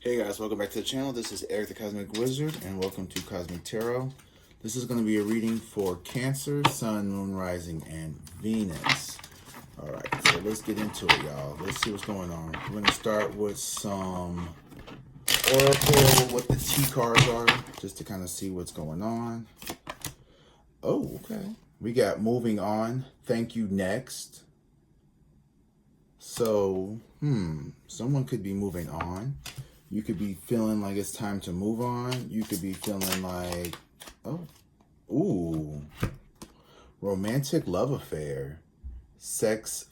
Hey guys, welcome back to the channel. This is Eric the Cosmic Wizard, and welcome to Cosmic Tarot. This is going to be a reading for Cancer, Sun, Moon, Rising, and Venus. Alright, so let's get into it, y'all. Let's see what's going on. We're going to start with some Oracle, what the T cards are, just to kind of see what's going on. Oh, okay. We got moving on. Thank you, next. So, someone could be moving on. You could be feeling like it's time to move on. You could be feeling like, romantic love affair. What does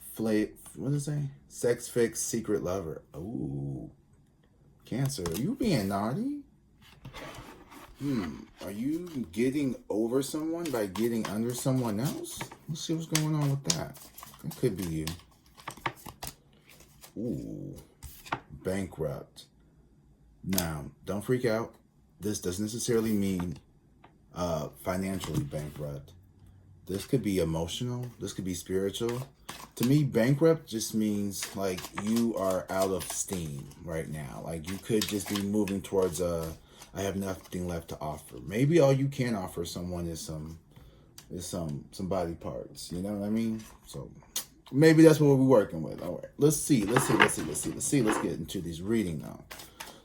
it say? Sex fix, secret lover. Ooh. Cancer, are you being naughty? Are you getting over someone by getting under someone else? Let's see what's going on with that. That could be you. Ooh. Bankrupt. Now, don't freak out. This doesn't necessarily mean financially bankrupt. This could be emotional. This could be spiritual. To me, bankrupt just means like you are out of steam right now. Like you could just be moving towards I have nothing left to offer. Maybe all you can offer someone is some body parts. You know what I mean? So maybe that's what we're working with. All right. Let's see. Let's get into these reading now.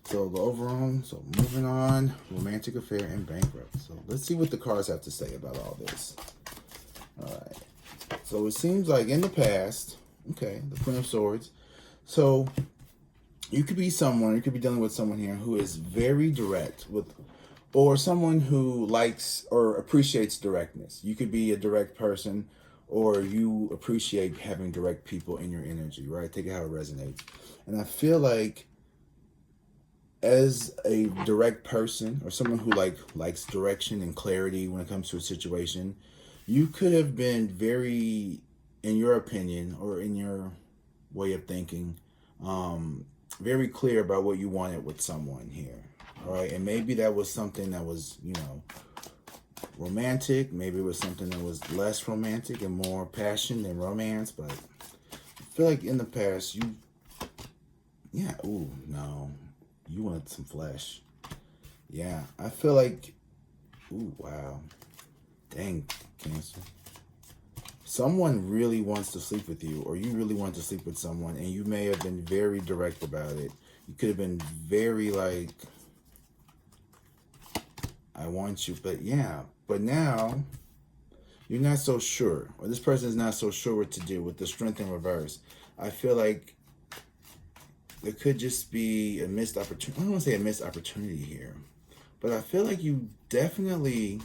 So the overall, moving on, romantic affair, and bankrupt. So let's see what the cards have to say about all this. All right. So it seems like in the past, okay, the Queen of Swords. So you could be dealing with someone here who is very direct or someone who likes or appreciates directness. You could be a direct person, or you appreciate having direct people in your energy, right? Take it how it resonates. And I feel like as a direct person or someone who likes direction and clarity when it comes to a situation, you could have been very, in your opinion or in your way of thinking, very clear about what you wanted with someone here. All right. And maybe that was something that was, romantic. Maybe it was something that was less romantic and more passion than romance. But I feel like in the past, you wanted some flesh. Yeah, I feel like, wow. Dang, Cancer. Someone really wants to sleep with you, or you really want to sleep with someone, and you may have been very direct about it. You could have been very like, I want you, but now you're not so sure, or this person is not so sure what to do with the Strength in reverse. I feel like there could just be a missed opportunity. I don't want to say a missed opportunity here, but I feel like you definitely,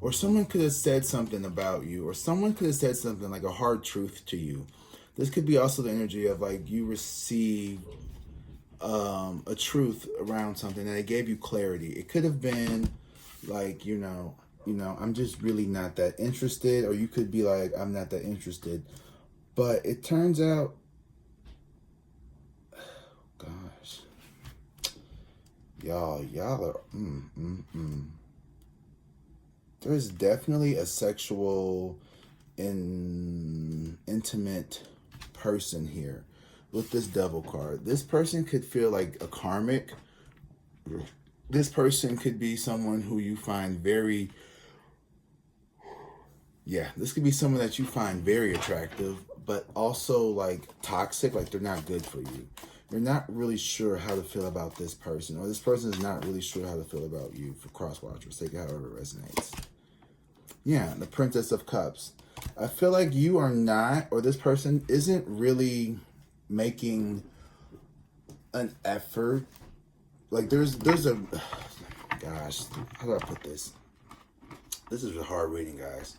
or someone could have said something about you, or someone could have said something like a hard truth to you. This could be also the energy of like you received a truth around something and it gave you clarity. It could have been like, I'm just really not that interested, or you could be like, I'm not that interested. But it turns out, gosh, y'all are, There's definitely a sexual, intimate person here with this Devil card. This person could feel like a karmic. This person could be someone who you find this could be someone that you find very attractive, but also like toxic, like they're not good for you. You're not really sure how to feel about this person, or this person is not really sure how to feel about you. For cross watchers, take it however it resonates. Yeah, the Princess of Cups. I feel like you are not, or this person isn't really making an effort. Like there's a, gosh, how do I put this? This is a hard reading, guys.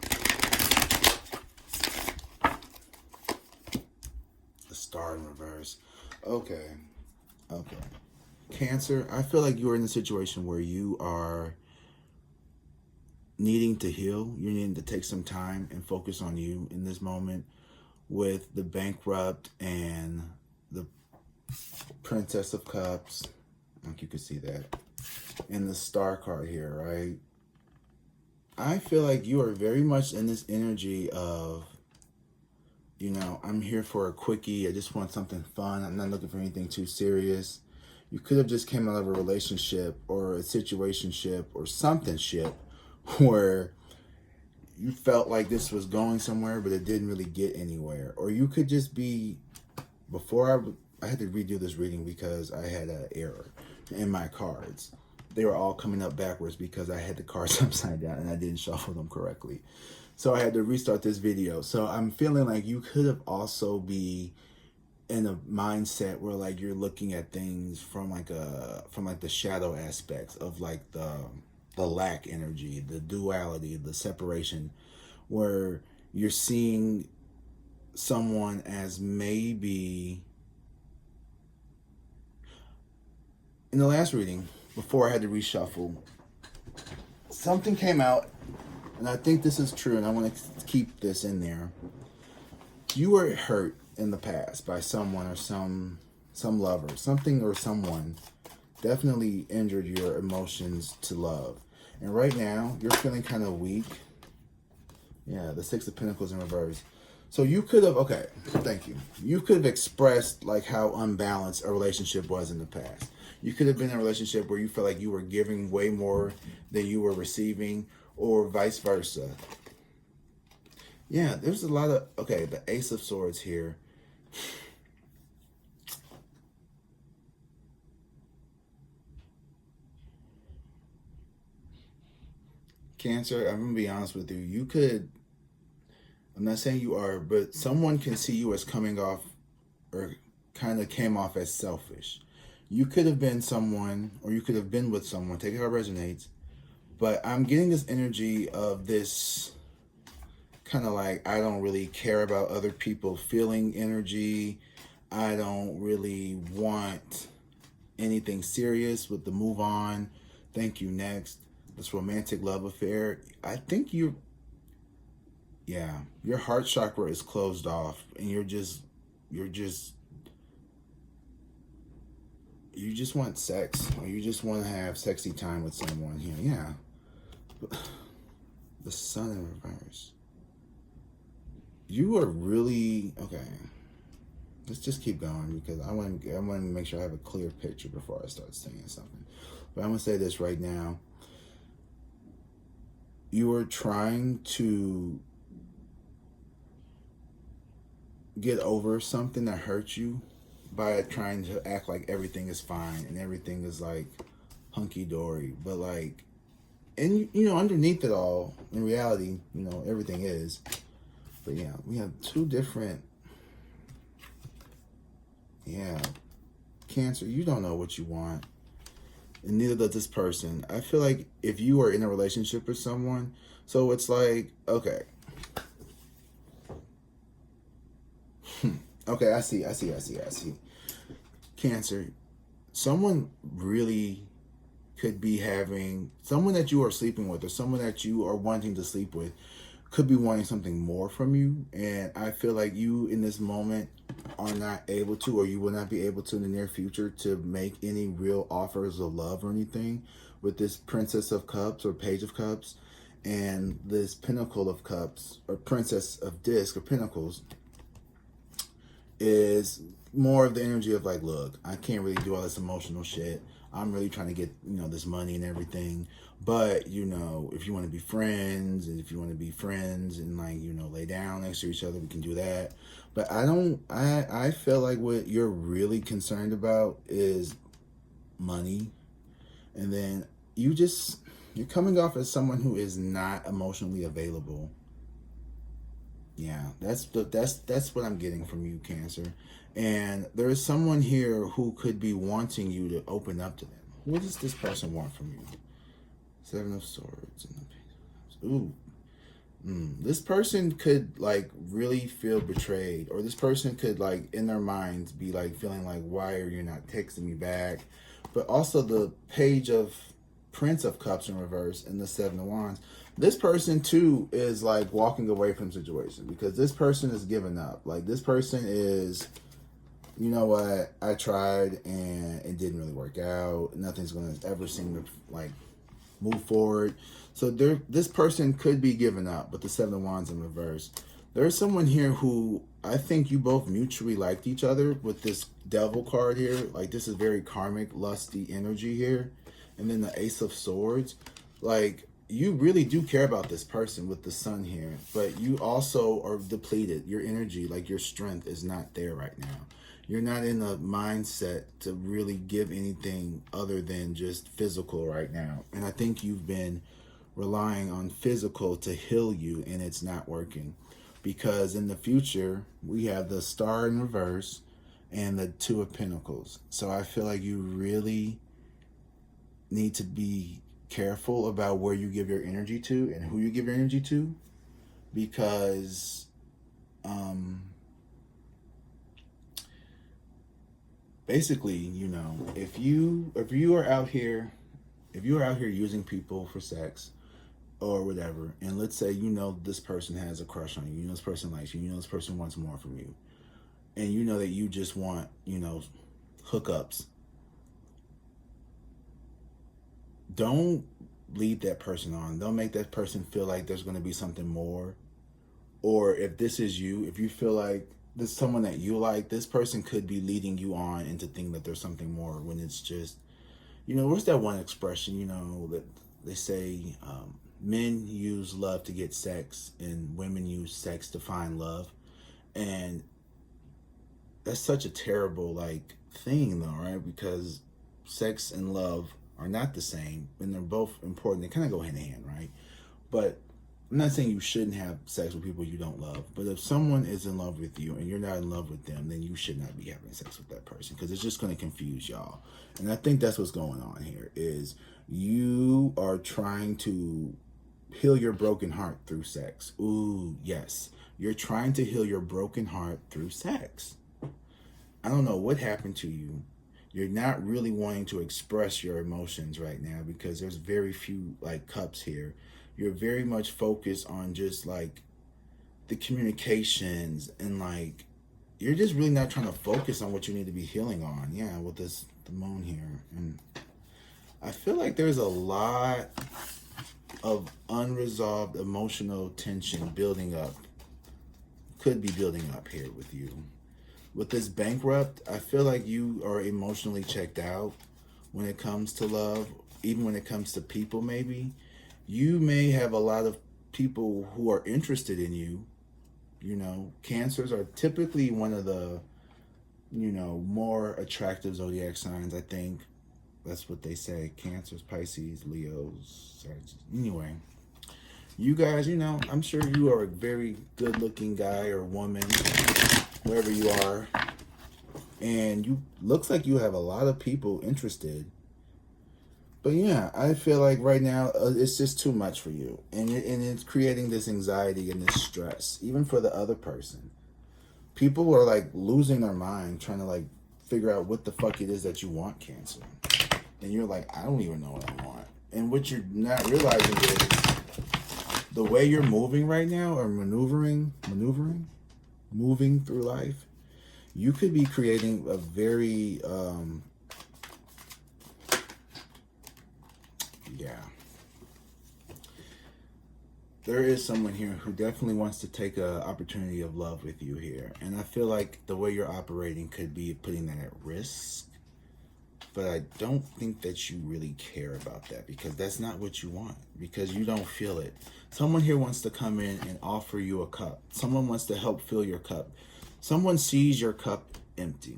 The Star in reverse. Okay. Cancer, I feel like you're in a situation where you are needing to heal. You're needing to take some time and focus on you in this moment with the Bankrupt and the Princess of Cups. Like you could see that. And the Star card here, right? I feel like you are very much in this energy of You know, I'm here for a quickie. I just want something fun. I'm not looking for anything too serious. You could have just came out of a relationship or a situationship or something ship where you felt like this was going somewhere, but it didn't really get anywhere. Or you could just be, before I had to redo this reading because I had an error in my cards. They were all coming up backwards because I had the cards upside down and I didn't shuffle them correctly. So I had to restart this video. So I'm feeling like you could have also be in a mindset where like you're looking at things from like the shadow aspects of like the lack energy, the duality, the separation, where you're seeing someone as maybe in the last reading before I had to reshuffle, something came out. And I think this is true, and I want to keep this in there. You were hurt in the past by someone or some lover. Something or someone definitely injured your emotions to love. And right now, you're feeling kind of weak. Yeah, the Six of Pentacles in reverse. So you could have, okay, thank you. You could have expressed like how unbalanced a relationship was in the past. You could have been in a relationship where you felt like you were giving way more than you were receiving, or vice versa. Yeah, there's a lot of, okay, the Ace of Swords here. Cancer, I'm going to be honest with you. You could, I'm not saying you are, but someone can see you as coming off or kind of came off as selfish. You could have been someone, or you could have been with someone, take it how it resonates. But I'm getting this energy of this kind of like, I don't really care about other people feeling energy. I don't really want anything serious with the move on. Thank you, next. This romantic love affair. I think your heart chakra is closed off and you just want sex, or you just want to have sexy time with someone here. Yeah. The Sun in reverse. You are really, okay. Let's just keep going because I want to make sure I have a clear picture before I start saying something. But I'm going to say this right now. You are trying to get over something that hurt you by trying to act like everything is fine and everything is like hunky-dory. But like, and you know, underneath it all, in reality, you know, everything is. But yeah, we have two different, Cancer, you don't know what you want. And neither does this person. I feel like if you are in a relationship with someone, so it's like, okay. Okay, I see. Cancer, someone really could be having, someone that you are sleeping with or someone that you are wanting to sleep with could be wanting something more from you. And I feel like you in this moment are not able to, or you will not be able to in the near future, to make any real offers of love or anything with this Princess of Cups or Page of Cups and this Pinnacle of Cups or Princess of Disc or Pentacles. Is more of the energy of like, look, I can't really do all this emotional shit. I'm really trying to get, you know, this money and everything. But, you know, if you want to be friends and like, you know, lay down next to each other, we can do that. But I feel like what you're really concerned about is money. And then you're coming off as someone who is not emotionally available. Yeah, that's what I'm getting from you, Cancer. And there is someone here who could be wanting you to open up to them. What does this person want from you? Seven of Swords and the Page of Cups. Ooh. This person could like really feel betrayed, or this person could like in their minds be like feeling like, why are you not texting me back? But also the Page of Prince of Cups in reverse and the Seven of Wands. This person too is like walking away from the situation because this person is giving up. Like this person is, you know what, I tried and it didn't really work out. Nothing's going to ever seem to like move forward. So this person could be giving up, but the Seven of Wands in reverse. There's someone here who I think you both mutually liked each other with this devil card here. Like, this is very karmic, lusty energy here. And then the Ace of Swords. Like, you really do care about this person with the sun here. But you also are depleted. Your energy, like your strength, is not there right now. You're not in a mindset to really give anything other than just physical right now. And I think you've been relying on physical to heal you, and it's not working. Because in the future, we have the Star in reverse and the Two of Pentacles. So I feel like you really need to be careful about where you give your energy to and who you give your energy to. Because basically, you know, if you are out here using people for sex or whatever, and let's say you know this person has a crush on you, you know this person likes you, you know this person wants more from you, and you know that you just want, you know, hookups, don't lead that person on. Don't make that person feel like there's going to be something more. Or if this is you, if you feel like this is someone that you like, this person could be leading you on into thinking that there's something more, when it's just, you know, what's that one expression, you know, that they say, men use love to get sex and women use sex to find love. And that's such a terrible, like, thing though, right? Because sex and love are not the same, and they're both important. They kind of go hand in hand, right? But I'm not saying you shouldn't have sex with people you don't love, but if someone is in love with you and you're not in love with them, then you should not be having sex with that person, because it's just going to confuse y'all. And I think that's what's going on here, is you are trying to heal your broken heart through sex. Ooh, yes. You're trying to heal your broken heart through sex. I don't know what happened to you. You're not really wanting to express your emotions right now, because there's very few, like, cups here. You're very much focused on just, like, the communications, and, like, you're just really not trying to focus on what you need to be healing on. Yeah, with this, the moon here. And I feel like there's a lot of unresolved emotional tension building up. Could be building up here with you. With this bankrupt, I feel like you are emotionally checked out when it comes to love, even when it comes to people. Maybe you may have a lot of people who are interested in you. You know, Cancers are typically one of the, you know, more attractive zodiac signs. I think that's what they say. Cancers, Pisces, Leos. Anyway, you guys, you know, I'm sure you are a very good-looking guy or woman, wherever you are, and you looks like you have a lot of people interested. But yeah, I feel like right now it's just too much for you, and it's creating this anxiety and this stress, even for the other person. People are, like, losing their mind trying to, like, figure out what the fuck it is that you want, Cancer, and you're like, I don't even know what I want. And what you're not realizing is the way you're moving right now, or moving through life, you could be creating a very there is someone here who definitely wants to take an opportunity of love with you here, and I feel like the way you're operating could be putting that at risk. But I don't think that you really care about that, because that's not what you want, because you don't feel it. Someone here wants to come in and offer you a cup. Someone wants to help fill your cup. Someone sees your cup empty,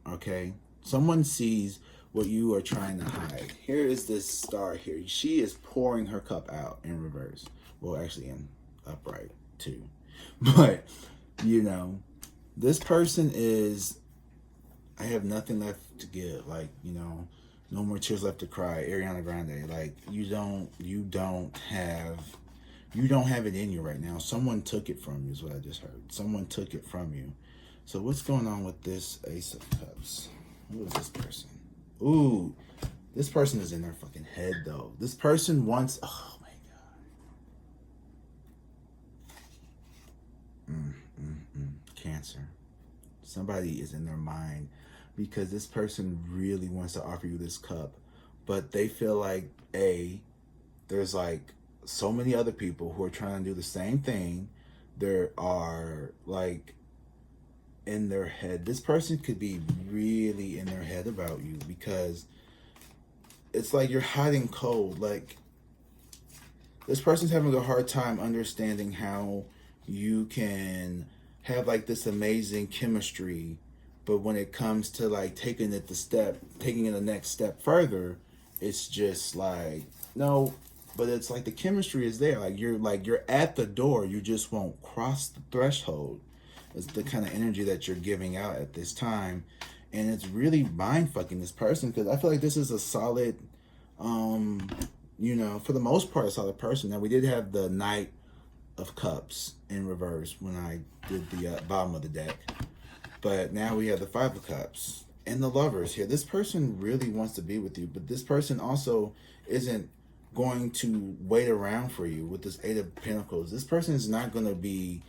okay? Someone sees what you are trying to hide. Here is this star here. She is pouring her cup out in reverse. Well, actually in upright too. But, you know, this person is, I have nothing left to give. Like, you know, no more tears left to cry. Ariana Grande. Like, you don't have it in you right now. Someone took it from you, is what I just heard. Someone took it from you. So what's going on with this Ace of Cups? Who is this person? Ooh, this person is in their fucking head, though. This person wants, oh my God. Cancer. Somebody is in their mind, because this person really wants to offer you this cup, but they feel like, there's, like, so many other people who are trying to do the same thing. There are, like, in their head. This person could be really in their head about you because it's like you're hiding cold. Like, this person's having a hard time understanding how you can have like this amazing chemistry, but when it comes to like taking it the next step further, it's just like no. But it's like the chemistry is there. Like you're at the door, you just won't cross the threshold. It's the kind of energy that you're giving out at this time, and it's really mind fucking this person because I feel like this is a solid, for the most part, a solid person. Now we did have the Knight of Cups in reverse when I did the bottom of the deck, but now we have the Five of Cups and the Lovers here. This person really wants to be with you, but this person also isn't going to wait around for you with this Eight of Pentacles. This person is not going to be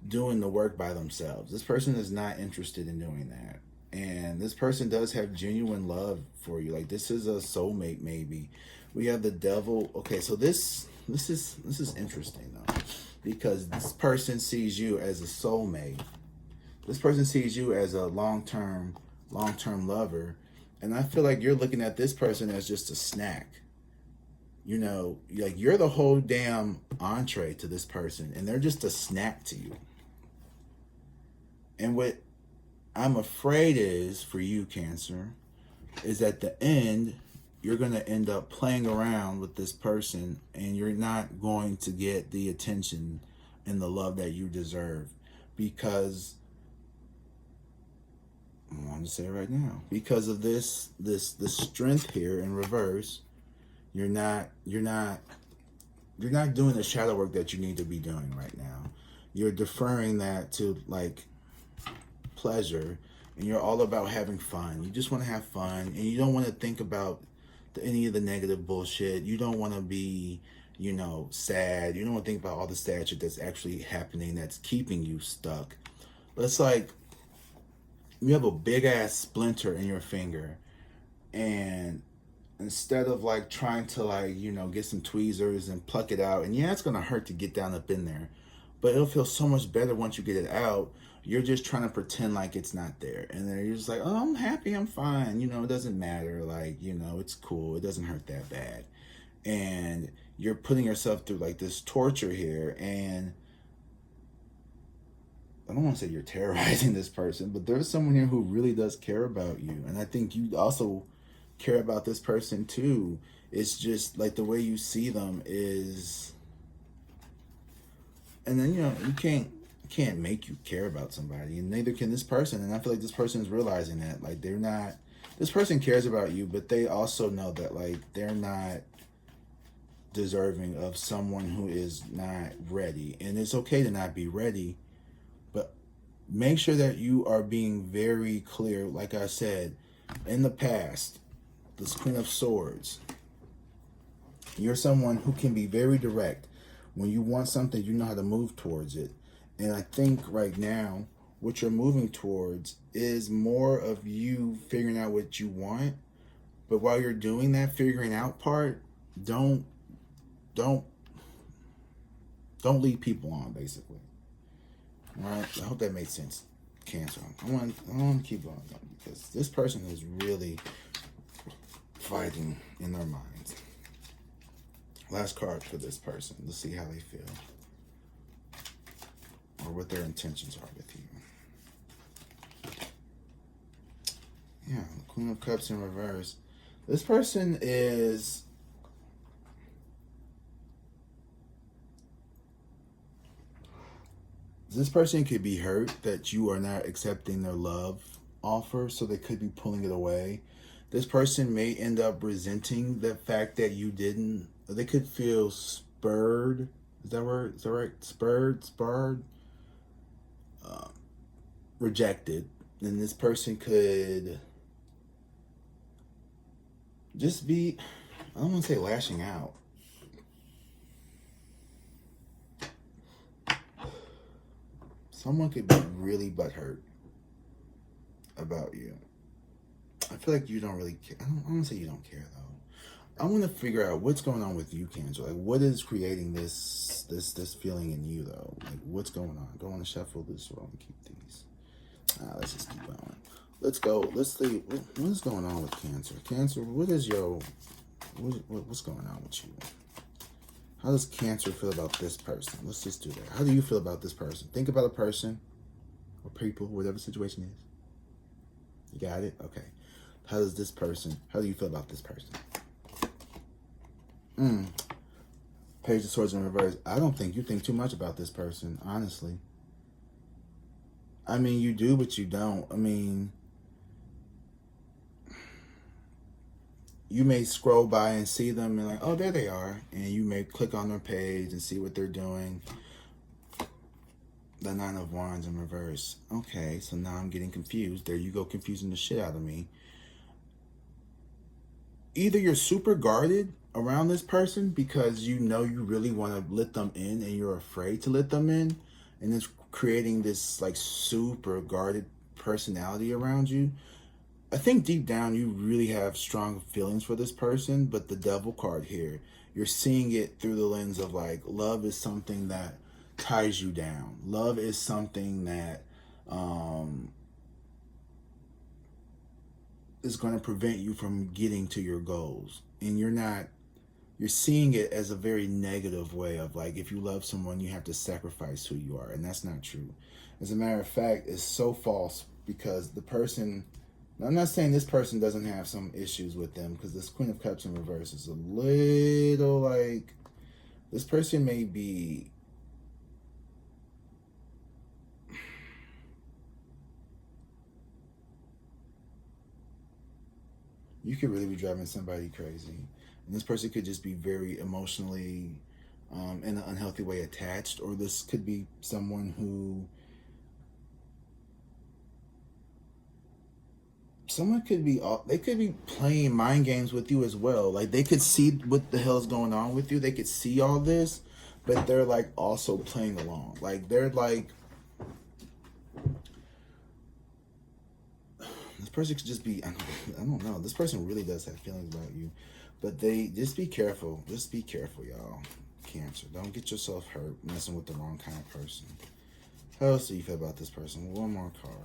doing the work by themselves. This person is not interested in doing that. And this person does have genuine love for you. Like, this is a soulmate, maybe. We have the Devil. Okay, so this is interesting though, because this person sees you as a soulmate. This person sees you as a long-term lover, and I feel like you're looking at this person as just a snack. Like you're the whole damn entree to this person, and they're just a snack to you. And what I'm afraid is for you, Cancer, is at the end, you're going to end up playing around with this person and you're not going to get the attention and the love that you deserve because, I want to say it right now, because of this strength here in reverse, you're not doing the shadow work that you need to be doing right now. You're deferring that to like pleasure, and you're all about having fun. You just want to have fun, and you don't want to think about any of the negative bullshit. You don't want to be, sad. You don't want to think about all the sad shit that's actually happening that's keeping you stuck. But it's like you have a big ass splinter in your finger, and instead of like trying to get some tweezers and pluck it out, and yeah, it's gonna hurt to get down up in there, but it'll feel so much better once you get it out. You're just trying to pretend like it's not there. And then you're just like, oh, I'm happy, I'm fine. It doesn't matter. Like, it's cool. It doesn't hurt that bad. And you're putting yourself through like this torture here. And I don't want to say you're terrorizing this person, but there's someone here who really does care about you. And I think you also care about this person too. It's just like the way you see them is, and then, you can't make you care about somebody, and neither can this person. And I feel like this person is realizing that, like, this person cares about you, but they also know that like they're not deserving of someone who is not ready. And it's okay to not be ready, but make sure that you are being very clear. Like I said, in the past, this Queen of Swords, you're someone who can be very direct. When you want something, you know how to move towards it. And I think right now, what you're moving towards is more of you figuring out what you want. But while you're doing that figuring out part, don't lead people on, basically. All right? I hope that made sense, Cancer. I want to keep going though, because this person is really fighting in their minds. Last card for this person. Let's see how they feel, or what their intentions are with you. Yeah, the Queen of Cups in reverse. This person is, this person could be hurt that you are not accepting their love offer, so they could be pulling it away. This person may end up resenting the fact that you didn't. They could feel spurred. Is that right? Spurred. Rejected. And this person could just be, I don't want to say lashing out. Someone could be really butthurt about you. I feel like you don't really care. I don't want to say you don't care though. I want to figure out what's going on with you, Cancer. Like, what is creating this feeling in you though? Like, what's going on? Don't want to shuffle this roll and keep these. Let's just keep going. Let's go. Let's see. What is going on with Cancer? Cancer, what is your... what's going on with you? How does Cancer feel about this person? Let's just do that. How do you feel about this person? Think about a person or people, whatever the situation is. You got it? Okay. How do you feel about this person? Page of Swords in reverse. I don't think you think too much about this person, honestly. I mean, you do, but you don't. I mean, you may scroll by and see them and like, oh, there they are. And you may click on their page and see what they're doing. The Nine of Wands in reverse. Okay, so now I'm getting confused. There you go, confusing the shit out of me. Either you're super guarded around this person because you know you really want to let them in and you're afraid to let them in. And it's creating this like super guarded personality around you. I think deep down you really have strong feelings for this person, but the Devil card here, you're seeing it through the lens of like, love is something that ties you down. Love is something that is going to prevent you from getting to your goals. And you're seeing it as a very negative way of like, if you love someone, you have to sacrifice who you are. And that's not true. As a matter of fact, it's so false because the person... I'm not saying this person doesn't have some issues with them, because this Queen of Cups in reverse is a little like, this person may be, you could really be driving somebody crazy. And this person could just be very emotionally, in an unhealthy way attached, or this could be someone who, they could be playing mind games with you as well. Like, they could see what the hell is going on with you. They could see all this, but they're like also playing along. Like, they're like, this person could just be, I don't know. This person really does have feelings about you, but they, just be careful. Just be careful, y'all. Cancer. Don't get yourself hurt messing with the wrong kind of person. How else do you feel about this person? One more card.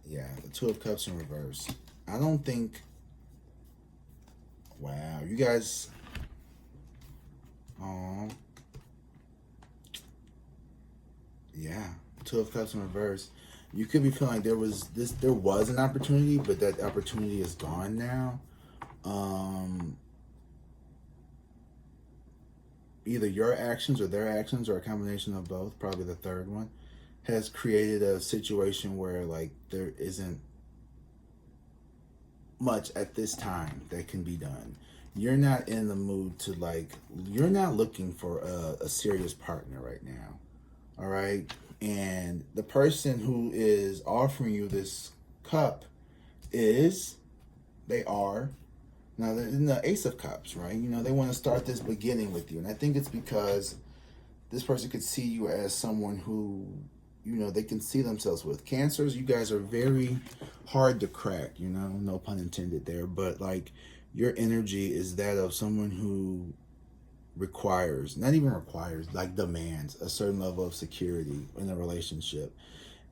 Yeah, the Two of Cups in reverse. I don't think... Wow, you guys... Yeah, Two of Cups in reverse. You could be feeling like there was an opportunity, but that opportunity is gone now. Either your actions or their actions, or a combination of both, probably the third one, has created a situation where like there isn't much at this time that can be done. You're not in the mood to like, you're not looking for a serious partner right now. All right. And the person who is offering you this cup they are, now they're in the Ace of Cups, right? You know, they want to start this beginning with you. And I think it's because this person could see you as someone who, you know, they can see themselves with. Cancers, you guys are very hard to crack, you know, no pun intended there. But like, your energy is that of someone who not even requires, like demands a certain level of security in a relationship.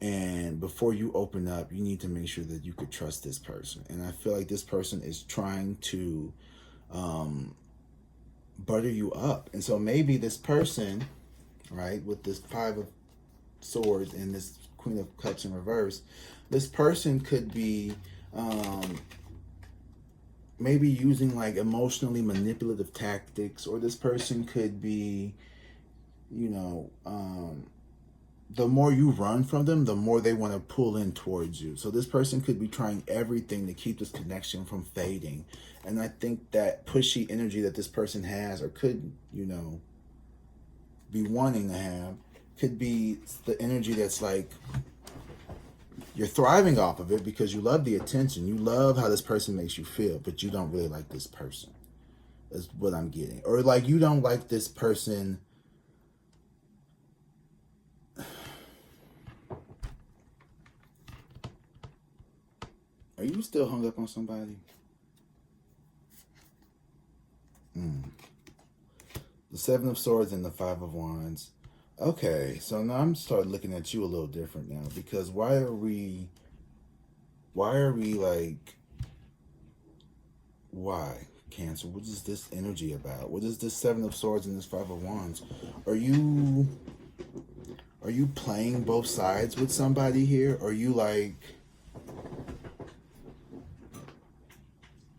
And before you open up, you need to make sure that you could trust this person. And I feel like this person is trying to butter you up. And so maybe this person, right, with this Five of Swords and this Queen of Cups in reverse, this person could be maybe using like emotionally manipulative tactics, or this person could be, you know, the more you run from them, the more they want to pull in towards you. So this person could be trying everything to keep this connection from fading. And I think that pushy energy that this person has, or could, you know, be wanting to have, could be the energy that's like, you're thriving off of it because you love the attention. You love how this person makes you feel, but you don't really like this person. That's what I'm getting. Or like, you don't like this person. Are you still hung up on somebody? The Seven of Swords and the Five of Wands. Okay, so now I'm starting looking at you a little different now because why are we like, why? Cancer, what is this energy about? What is this Seven of Swords and this Five of Wands? Are you are you playing both sides with somebody here? Are you like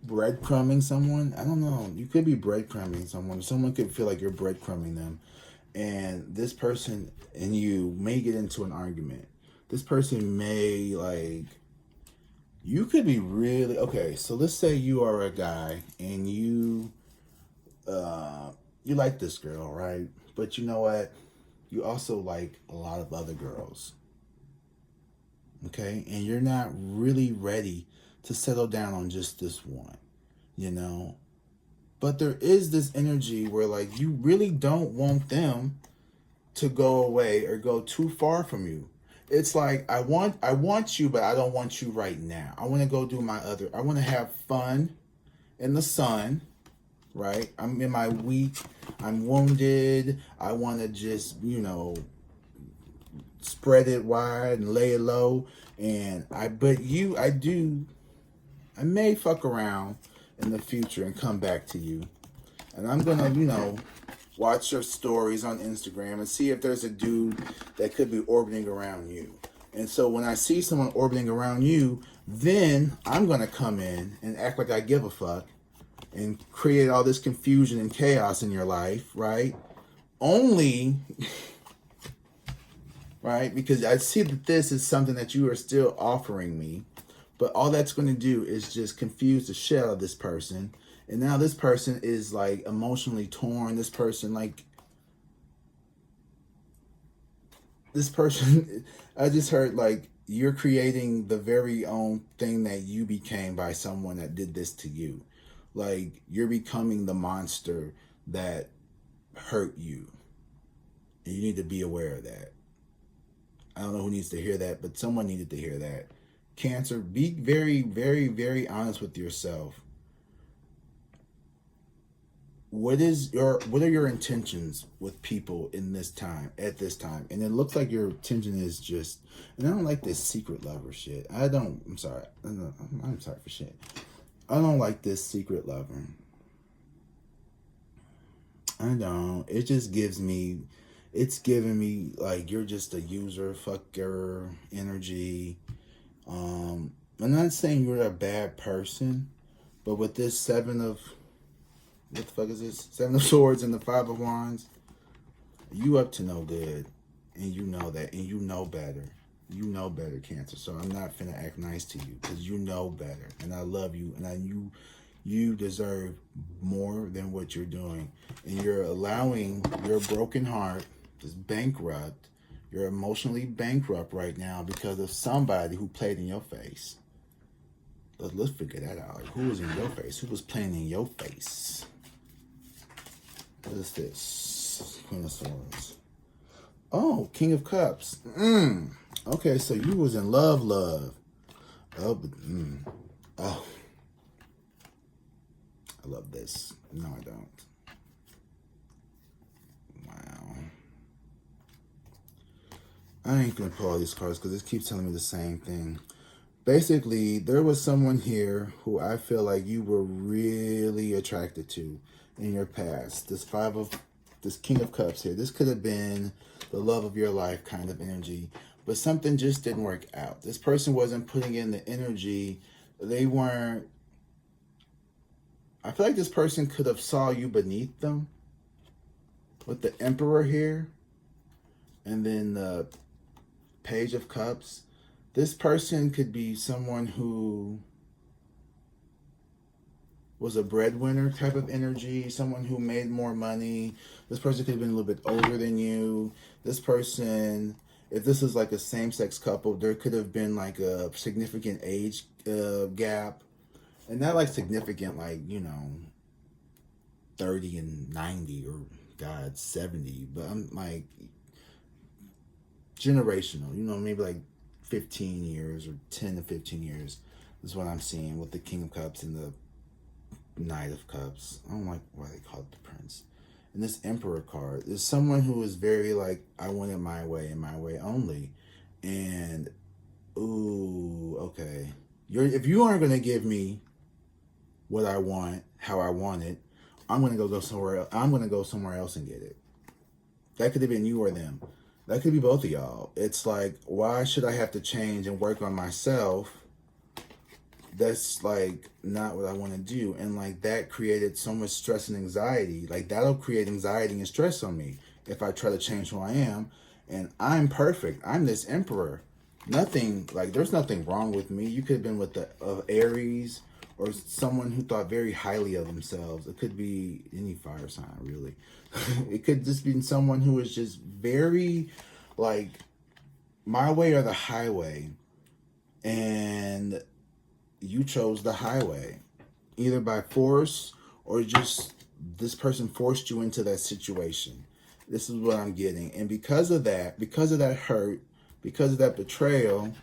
breadcrumbing someone? I don't know. You could be breadcrumbing someone. Someone could feel like you're breadcrumbing them. And this person and you may get into an argument. This person may like, you could be really okay. So let's say you are a guy and you like this girl, right? But you know what? You also like a lot of other girls. Okay? And you're not really ready to settle down on just this one, you know? But there is this energy where like you really don't want them to go away or go too far from you. It's like I want you, but I don't want you right now. I want to go do my other. I want to have fun in the sun, right? I'm in my week. I'm wounded. I want to just, spread it wide and lay it low. I may fuck around in the future and come back to you. And I'm gonna, watch your stories on Instagram and see if there's a dude that could be orbiting around you. And so when I see someone orbiting around you, then I'm gonna come in and act like I give a fuck and create all this confusion and chaos in your life, right? Only, right? Because I see that this is something that you are still offering me, but all that's going to do is just confuse the shit out of this person. And now this person is like emotionally torn. This person, I just heard like you're creating the very own thing that you became by someone that did this to you. Like you're becoming the monster that hurt you. And you need to be aware of that. I don't know who needs to hear that, but someone needed to hear that. Cancer, be very, very, very honest with yourself. What are your intentions with people in this time, at this time? And it looks like your intention is just, and I don't like this secret lover shit. I'm sorry. I'm sorry for shit. I don't like this secret lover. I don't. It just it's giving me like you're just a user, fucker energy. I'm not saying you're a bad person, but with this what the fuck is this? Seven of Swords and the Five of Wands, you up to no good. And you know that. And you know better. You know better, Cancer. So I'm not finna act nice to you because you know better. And I love you. And you deserve more than what you're doing. And you're allowing your broken heart, this bankrupt, you're emotionally bankrupt right now because of somebody who played in your face. Let's figure that out. Like, who was in your face? Who was playing in your face? What is this? Queen of Swords. Oh, King of Cups. Okay, so you was in love. Oh, oh. I love this. No, I don't. Wow. I ain't gonna pull all these cards because this keeps telling me the same thing. Basically, there was someone here who I feel like you were really attracted to in your past. This King of Cups here. This could have been the love of your life kind of energy, but something just didn't work out. This person wasn't putting in the energy. They weren't. I feel like this person could have saw you beneath them with the Emperor here and then the Page of Cups. This person could be someone who was a breadwinner type of energy, someone who made more money. This person could have been a little bit older than you. This person, if this is like a same-sex couple, there could have been like a significant age gap. And not like significant, like, 30 and 90 or, God, 70. But I'm like generational, maybe like 15 years or 10 to 15 years is what I'm seeing with the King of Cups and the Knight of Cups. I don't like why they call it the Prince. And this Emperor card is someone who is very like, I want it my way and my way only. And ooh, okay. If you aren't gonna give me what I want, how I want it, I'm gonna go somewhere else. I'm gonna go somewhere else and get it. That could have been you or them. That could be both of y'all. It's like, why should I have to change and work on myself? That's like not what I want to do. And like that created so much stress and anxiety. Like that'll create anxiety and stress on me if I try to change who I am. And I'm perfect. I'm this emperor. Nothing, like there's nothing wrong with me. You could have been with the Aries or someone who thought very highly of themselves. It could be any fire sign, really. It could just be someone who is just very like my way or the highway. And you chose the highway, either by force or just this person forced you into that situation. This is what I'm getting. And because of that hurt, because of that betrayal,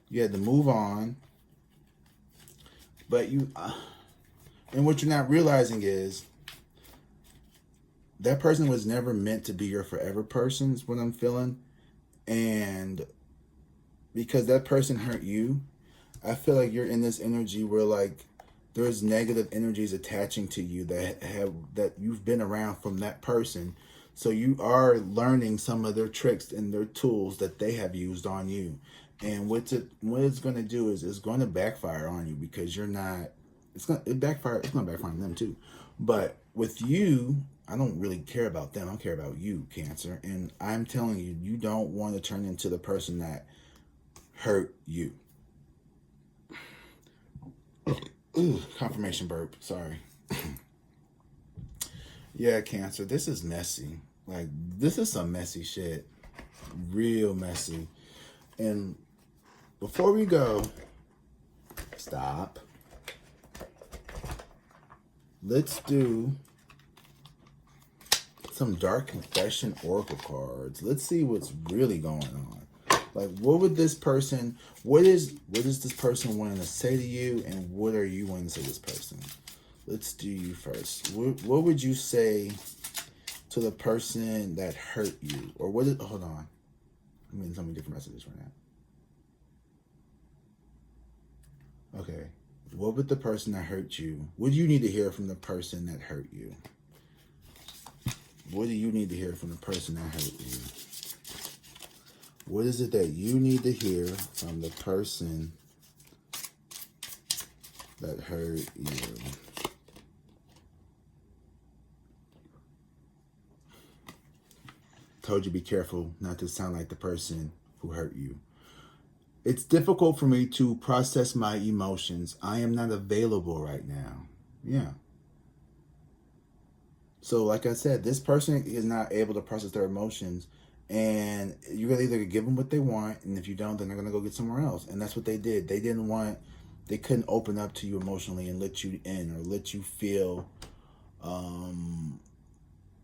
you had to move on. But and what you're not realizing is that person was never meant to be your forever person, is what I'm feeling. And because that person hurt you, I feel like you're in this energy where like there's negative energies attaching to you that you've been around from that person. So you are learning some of their tricks and their tools that they have used on you. And what it's going to do is it's going to backfire on you because you're not. It's going to backfire on them too. But with you, I don't really care about them. I care about you, Cancer. And I'm telling you, you don't want to turn into the person that hurt you. Ooh, confirmation burp. Sorry. Yeah, Cancer. This is messy. Like, this is some messy shit. Real messy. And before we go, stop. Let's do some Dark Confession Oracle cards. Let's see what's really going on. Like, what is this person wanting to say to you, and what are you wanting to say to this person? Let's do you first. What would you say to the person that hurt you? Or hold on. I'm getting so many different messages right now. Okay. What would the person that hurt you, what do you need to hear from the person that hurt you? What do you need to hear from the person that hurt you? What is it that you need to hear from the person that hurt you? Told you be careful not to sound like the person who hurt you. It's difficult for me to process my emotions. I am not available right now. Yeah. So like I said, this person is not able to process their emotions. And you're going to either give them what they want, and if you don't, then they're going to go get somewhere else. And that's what they did. They couldn't open up to you emotionally and let you in or let you feel,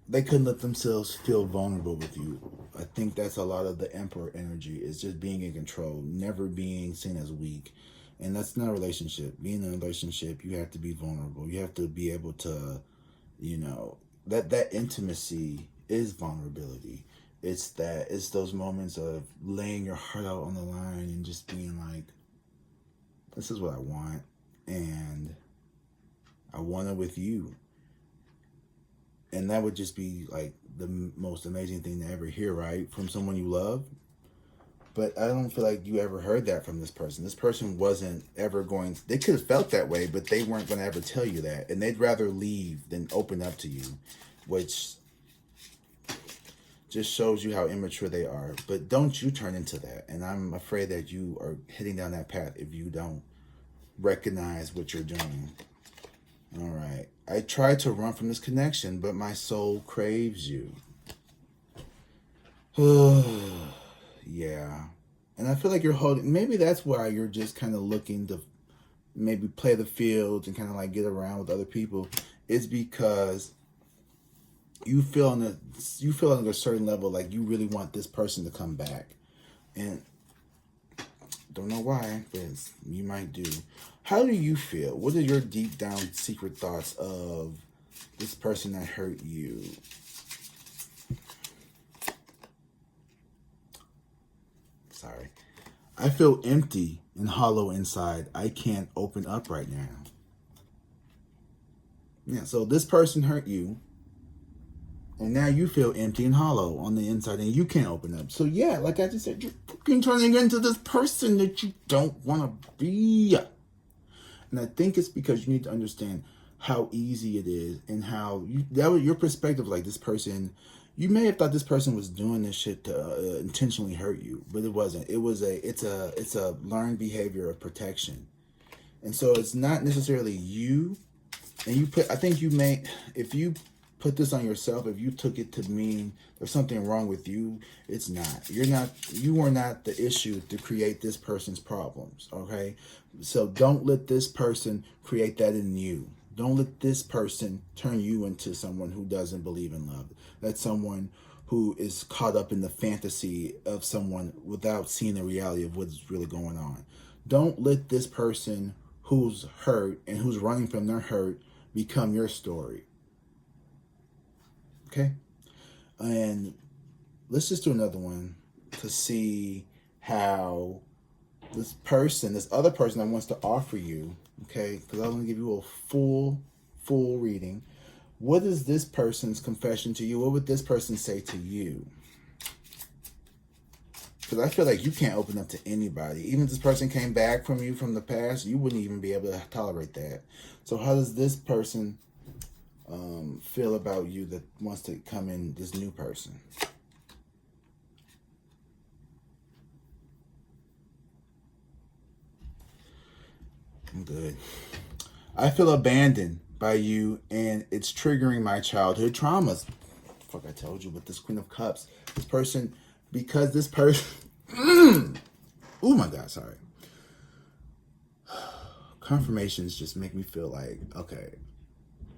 they couldn't let themselves feel vulnerable with you. I think that's a lot of the Emperor energy, is just being in control, never being seen as weak. And that's not a relationship. Being in a relationship, you have to be vulnerable. You have to be able to, that intimacy is vulnerability. It's those moments of laying your heart out on the line and just being like, this is what I want, and I want it with you. And that would just be like the most amazing thing to ever hear, right? From someone you love. But I don't feel like you ever heard that from this person. This person wasn't ever they could have felt that way, but they weren't going to ever tell you that. And they'd rather leave than open up to you, which just shows you how immature they are. But don't you turn into that. And I'm afraid that you are heading down that path if you don't recognize what you're doing. All right. I tried to run from this connection, but my soul craves you. Yeah. And I feel like you're holding, maybe that's why you're just kind of looking to maybe play the field and kind of like get around with other people. It's because you feel on a certain level like you really want this person to come back. And don't know why, but you might do. How do you feel? What are your deep down secret thoughts of this person that hurt you. Sorry. I feel empty and hollow inside. I can't open up right now. Yeah, so this person hurt you, and now you feel empty and hollow on the inside, and you can't open up. So yeah, like I just said, you're fucking turning into this person that you don't want to be. And I think it's because you need to understand how easy it is, and how that was your perspective. Like, this person, you may have thought this person was doing this shit to intentionally hurt you, but it wasn't. It's a learned behavior of protection, and so it's not necessarily you. And I think you may, if you put this on yourself, if you took it to mean there's something wrong with you, it's not. You are not the issue to create this person's problems, okay? So don't let this person create that in you. Don't let this person turn you into someone who doesn't believe in love. That's someone who is caught up in the fantasy of someone without seeing the reality of what's really going on. Don't let this person who's hurt and who's running from their hurt become your story. Okay? And let's just do another one to see how this other person that wants to offer you, okay, because I'm going to give you a full reading. What is this person's confession to you? What would this person say to you? Because I feel like you can't open up to anybody. Even if this person came back from you from the past, you wouldn't even be able to tolerate that. So how does this person feel about you that wants to come in, this new person? I'm good. I feel abandoned by you, and it's triggering my childhood traumas. Fuck, I told you with this Queen of Cups. This person, because this person... oh my God, sorry. Confirmations just make me feel like, okay.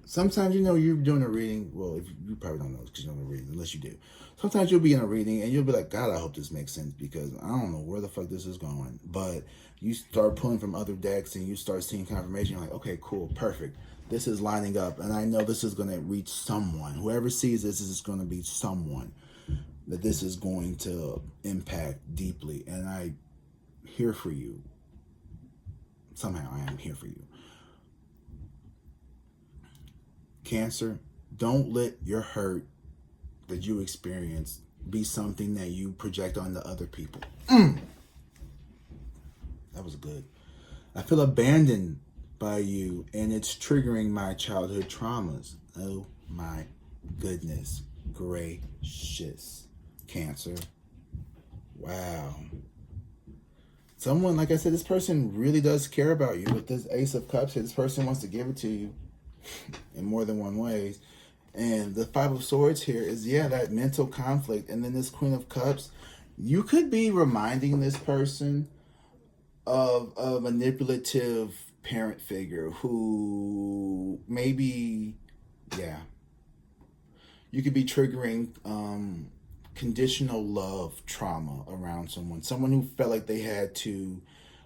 Sometimes, you're doing a reading. Well, if you probably don't know because you're doing a reading, unless you do. Sometimes you'll be in a reading and you'll be like, God, I hope this makes sense, because I don't know where the fuck this is going. But you start pulling from other decks and you start seeing confirmation. You're like, okay, cool, perfect. This is lining up, and I know this is going to reach someone. Whoever sees this is going to be someone that this is going to impact deeply. And I'm here for you. Somehow I am here for you. Cancer, don't let your hurt that you experience be something that you project onto other people. That was good. I feel abandoned by you, and it's triggering my childhood traumas. Oh my goodness gracious. Cancer. Wow. Someone, like I said, this person really does care about you. With this Ace of Cups here, this person wants to give it to you in more than one ways. And the Five of Swords here is, that mental conflict. And then this Queen of Cups, you could be reminding this person of a manipulative parent figure who maybe, you could be triggering conditional love trauma around someone who felt like they had to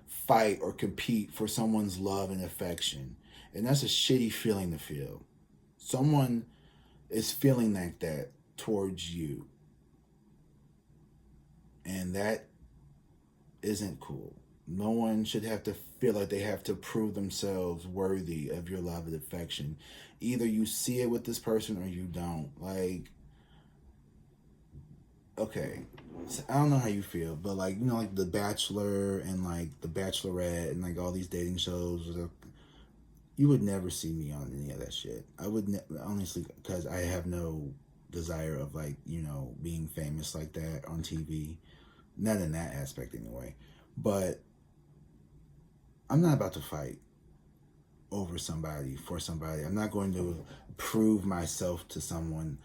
fight or compete for someone's love and affection. And that's a shitty feeling to feel. Someone is feeling like that towards you. And that isn't cool. No one should have to feel like they have to prove themselves worthy of your love and affection. Either you see it with this person or you don't. Like, okay, so I don't know how you feel, but like, like The Bachelor and like The Bachelorette and like all these dating shows, you would never see me on any of that shit. I would honestly, because I have no desire of like, being famous like that on TV. Not in that aspect anyway. But I'm not about to fight over somebody, for somebody. I'm not going to prove myself to someone,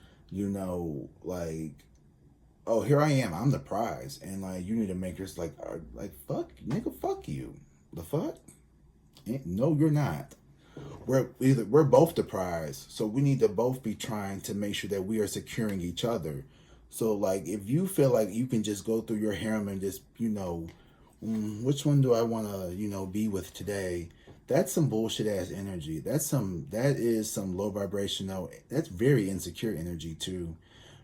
like, oh, here I am, I'm the prize. And like, you need to make yours like, fuck, nigga, fuck you. The fuck? No, you're not. We're both the prize. So we need to both be trying to make sure that we are securing each other. So like, if you feel like you can just go through your harem and just, which one do I want to, be with today? That's some bullshit ass energy. That is some low vibrational. That's very insecure energy too,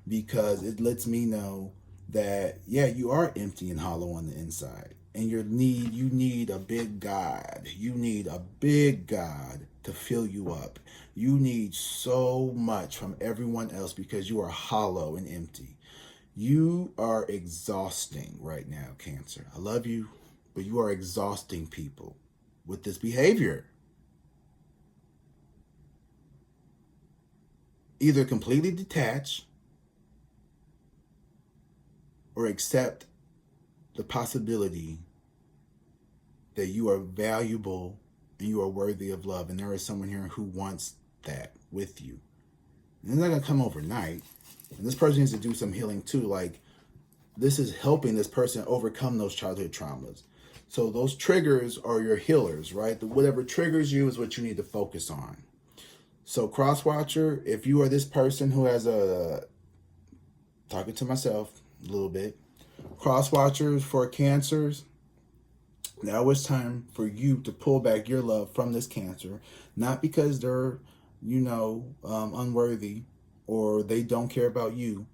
because it lets me know that yeah, you are empty and hollow on the inside, and you need a big God. You need a big God to fill you up. You need so much from everyone else because you are hollow and empty. You are exhausting right now, Cancer. I love you, but you are exhausting people with this behavior. Either completely detach or accept the possibility that you are valuable and you are worthy of love. And there is someone here who wants that with you. And it's not going to come overnight. And this person needs to do some healing too. Like, this is helping this person overcome those childhood traumas. So those triggers are your healers, right? Whatever triggers you is what you need to focus on. So cross-watcher, if you are this person who has talking to myself a little bit, cross-watchers for cancers, now it's time for you to pull back your love from this Cancer, not because they're, unworthy or they don't care about you.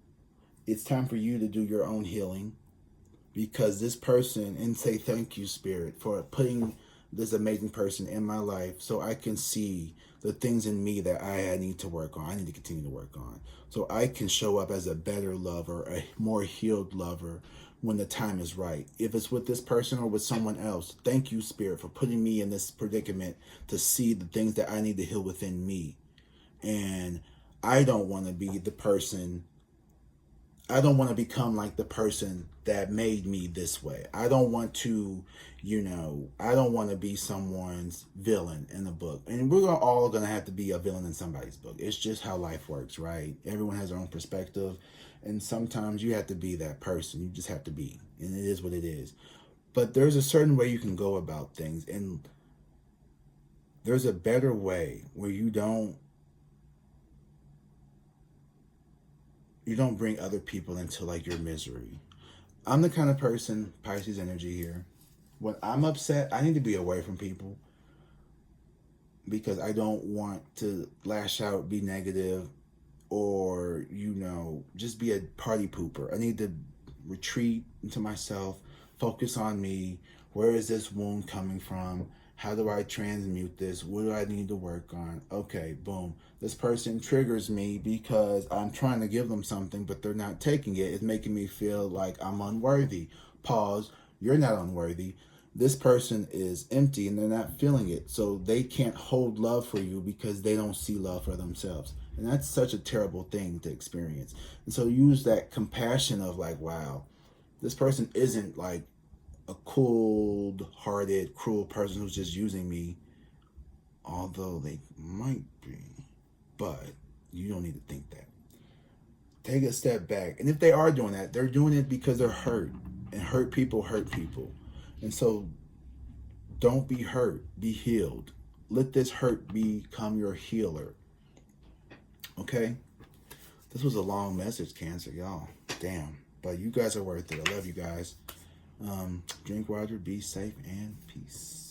It's time for you to do your own healing because this person, and say thank you, Spirit, for putting this amazing person in my life so I can see the things in me that I need to work on. I need to continue to work on. So I can show up as a better lover, a more healed lover when the time is right. If it's with this person or with someone else, thank you, Spirit, for putting me in this predicament to see the things that I need to heal within me. And I don't want to be the person I don't want to become like the person that made me this way. I don't want to, I don't want to be someone's villain in the book. And we're all going to have to be a villain in somebody's book. It's just how life works, right? Everyone has their own perspective. And sometimes you have to be that person. You just have to be. And it is what it is. But there's a certain way you can go about things. And there's a better way where you don't bring other people into like your misery. I'm the kind of person, Pisces energy here, when I'm upset, I need to be away from people because I don't want to lash out, be negative, or, just be a party pooper. I need to retreat into myself, focus on me. Where is this wound coming from? How do I transmute this? What do I need to work on? Okay, boom. This person triggers me because I'm trying to give them something, but they're not taking it. It's making me feel like I'm unworthy. Pause. You're not unworthy. This person is empty and they're not feeling it. So they can't hold love for you because they don't see love for themselves. And that's such a terrible thing to experience. And so use that compassion of like, wow, this person isn't like a cold-hearted, cruel person who's just using me, although they might be, but you don't need to think that. Take a step back. And if they are doing that, they're doing it because they're hurt. And hurt people hurt people. And so don't be hurt. Be healed. Let this hurt become your healer. Okay? This was a long message, Cancer, y'all. Damn. But you guys are worth it. I love you guys. Drink water, be safe, and peace.